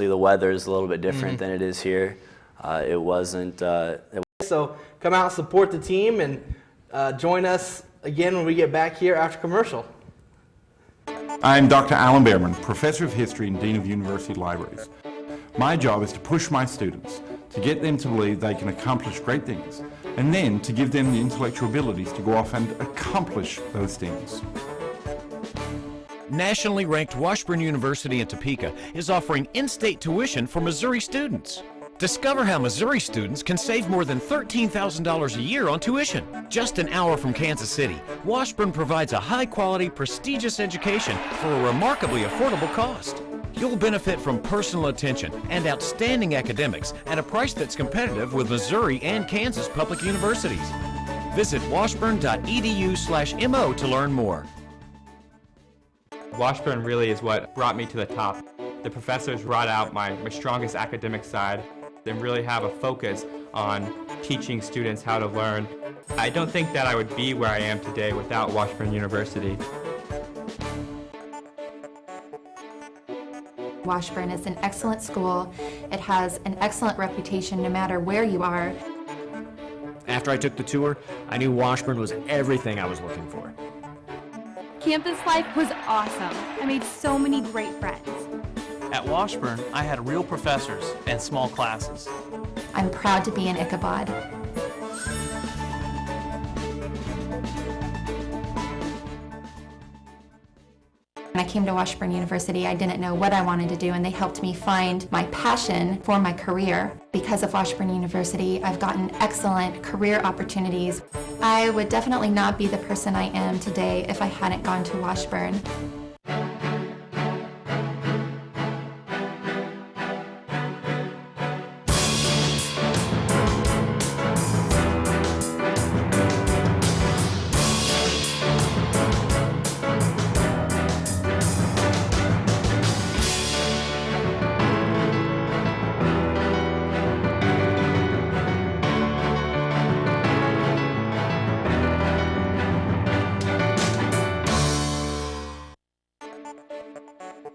the weather is a little bit different than it is here. It wasn't. So come out, support the team, and join us again when we get back here after commercial. I'm Dr. Alan Behrman, Professor of History and Dean of University Libraries. My job is to push my students, to get them to believe they can accomplish great things, and then to give them the intellectual abilities to go off and accomplish those things. Nationally ranked Washburn University in Topeka is offering in-state tuition for Missouri students. Discover how Missouri students can save more than $13,000 a year on tuition. Just an hour from Kansas City, Washburn provides a high-quality, prestigious education for a remarkably affordable cost. You'll benefit from personal attention and outstanding academics at a price that's competitive with Missouri and Kansas public universities. Visit washburn.edu/mo to learn more. Washburn really is what brought me to the top. The professors brought out my strongest academic side and really have a focus on teaching students how to learn. I don't think that I would be where I am today without Washburn University. Washburn is an excellent school. It has an excellent reputation no matter where you are. After I took the tour, I knew Washburn was everything I was looking for. Campus life was awesome. I made so many great friends. At Washburn, I had real professors and small classes. I'm proud to be an Ichabod. When I came to Washburn University, I didn't know what I wanted to do, and they helped me find my passion for my career. Because of Washburn University, I've gotten excellent career opportunities. I would definitely not be the person I am today if I hadn't gone to Washburn.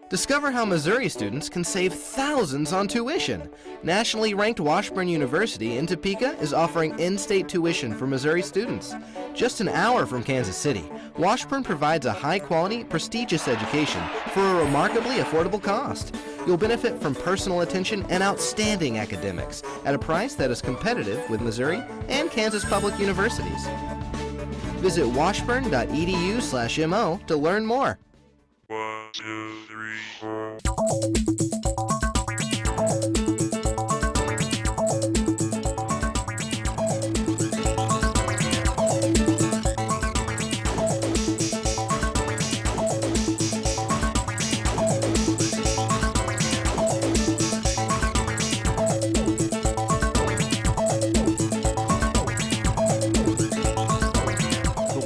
Discover how Missouri students can save thousands on tuition. Nationally ranked Washburn University in Topeka is offering in-state tuition for Missouri students. Just an hour from Kansas City, Washburn provides a high-quality, prestigious education for a remarkably affordable cost. You'll benefit from personal attention and outstanding academics at a price that is competitive with Missouri and Kansas public universities. Visit washburn.edu/mo to learn more. 1, 2, 3, 4.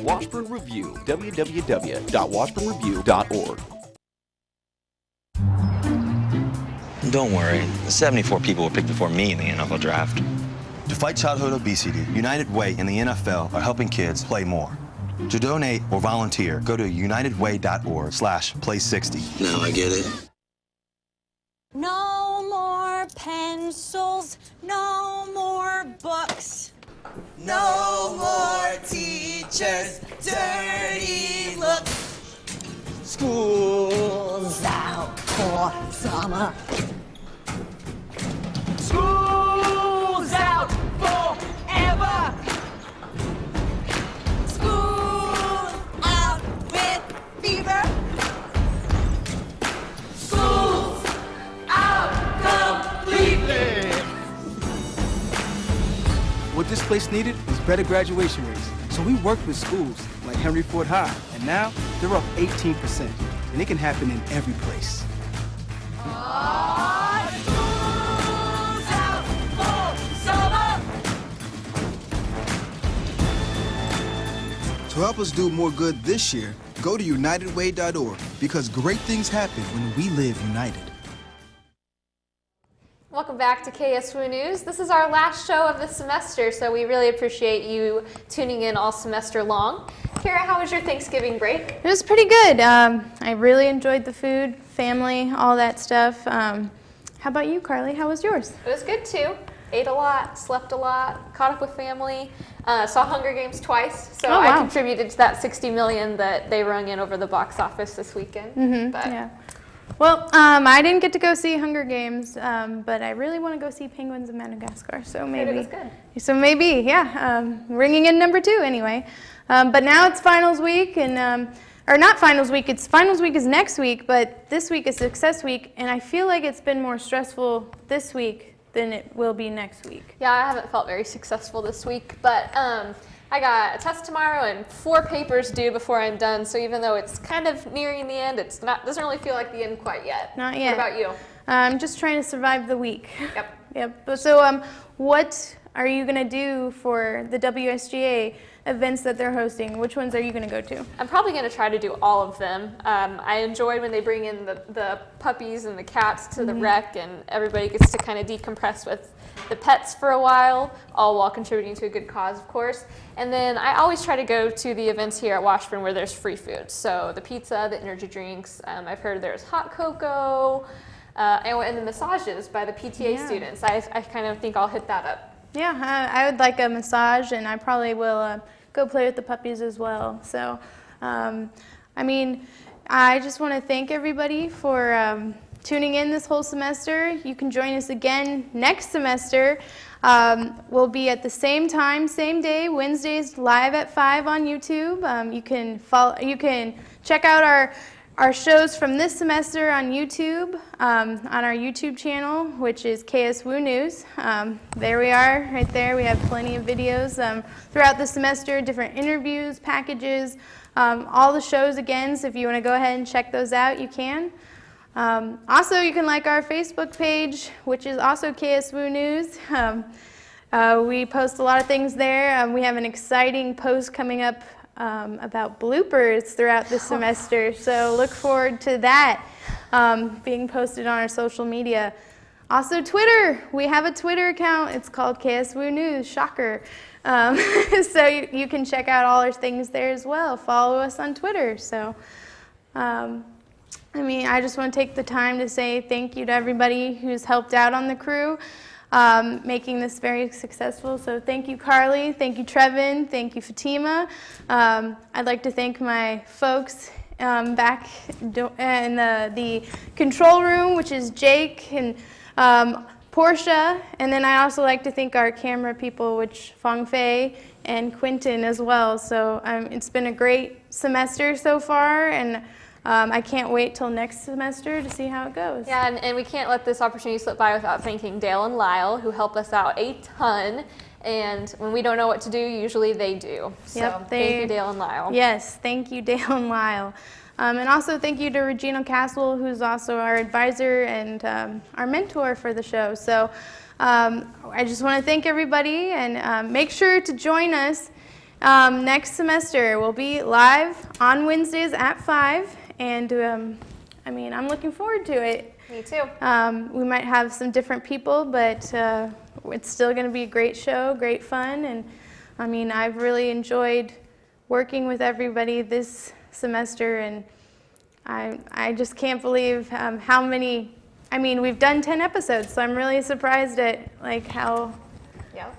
Washburn Review, www.washburnreview.org. Don't worry, 74 people were picked before me in the NFL draft. To fight childhood obesity, United Way and the NFL are helping kids play more. To donate or volunteer, go to unitedway.org/play60. Now I get it. No more pencils, no more books. No more teachers' dirty looks. School's out for summer. School's out forever. School's out with fever. School's out completely. What this place needed was better graduation rates. So we worked with schools like Henry Ford High, and now they're up 18%. And it can happen in every place. School's out for summer. To help us do more good this year, go to unitedway.org, because great things happen when we live united. Welcome back to KSWU News. This is our last show of the semester, so we really appreciate you tuning in all semester long. Kara, how was your Thanksgiving break? It was pretty good. I really enjoyed the food, family, all that stuff. How about you, Carly? How was yours? It was good too. ate a lot, slept a lot, caught up with family, saw Hunger Games twice, so Oh, wow. I contributed to that $60 million that they rung in over the box office this weekend. But Yeah. Well, I didn't get to go see Hunger Games, but I really want to go see Penguins of Madagascar. So maybe. it was good. So maybe, yeah. Ringing in number 2 anyway. But now it's finals week, and or not finals week. It's finals week is next week, but this week is success week, and I feel like it's been more stressful this week than it will be next week. Yeah, I haven't felt very successful this week, but I got a test tomorrow and 4 papers due before I'm done. So even though it's kind of nearing the end, it's not doesn't really feel like the end quite yet. Not yet. What about you? I'm just trying to survive the week. Yep. Yep. But so what are you gonna do for the WSGA events that they're hosting? Which ones are you gonna go to? I'm probably going to try to do all of them. I enjoyed when they bring in the puppies and the cats to the rec, and everybody gets to kind of decompress with the pets for a while, all while contributing to a good cause, of course. And then I always try to go to the events here at Washburn where there's free food. So the pizza, the energy drinks, I've heard there's hot cocoa, and the massages by the PTA students. I kind of think I'll hit that up. Yeah, I would like a massage, and I probably will go play with the puppies as well. So, I mean, I just want to thank everybody for tuning in this whole semester. You can join us again next semester. We'll be at the same time, same day, Wednesdays, live at 5 on YouTube. You can check out our shows from this semester on YouTube, on our YouTube channel, which is KSWU News. There we are, right there. We have plenty of videos throughout the semester, different interviews, packages, all the shows again. So if you want to go ahead and check those out, you can. Also, you can like our Facebook page, which is also KSWU News. We post a lot of things there. We have an exciting post coming up about bloopers throughout the semester, so look forward to that being posted on our social media. Also Twitter, we have a Twitter account, it's called KSWU News, shocker. So you can check out all our things there as well. Follow us on Twitter. So I just want to take the time to say thank you to everybody who's helped out on the crew, making this very successful. So thank you, Carly. Thank you, Trevin. Thank you, Fatima. I'd like to thank my folks back in the control room, which is Jake and Portia. And then I also like to thank our camera people, which Fong Fei and Quentin as well. So it's been a great semester so far, and I can't wait till next semester to see how it goes. Yeah, and we can't let this opportunity slip by without thanking Dale and Lyle, who help us out a ton. And when we don't know what to do, usually they do. So thank you, Dale and Lyle. Yes, thank you, Dale and Lyle. And also thank you to Regina Castle, who's also our advisor and our mentor for the show. So I just want to thank everybody, and make sure to join us next semester. We'll be live on Wednesdays at 5. And I'm looking forward to it. Me too. We might have some different people, but it's still going to be a great show, great fun. And I've really enjoyed working with everybody this semester, and I just can't believe how many. We've done 10 episodes, so I'm really surprised at how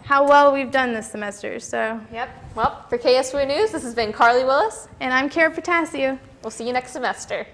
well we've done this semester. So. Yep. Well, for KSWU News, this has been Carly Willis. And I'm Kara Potasio. We'll see you next semester.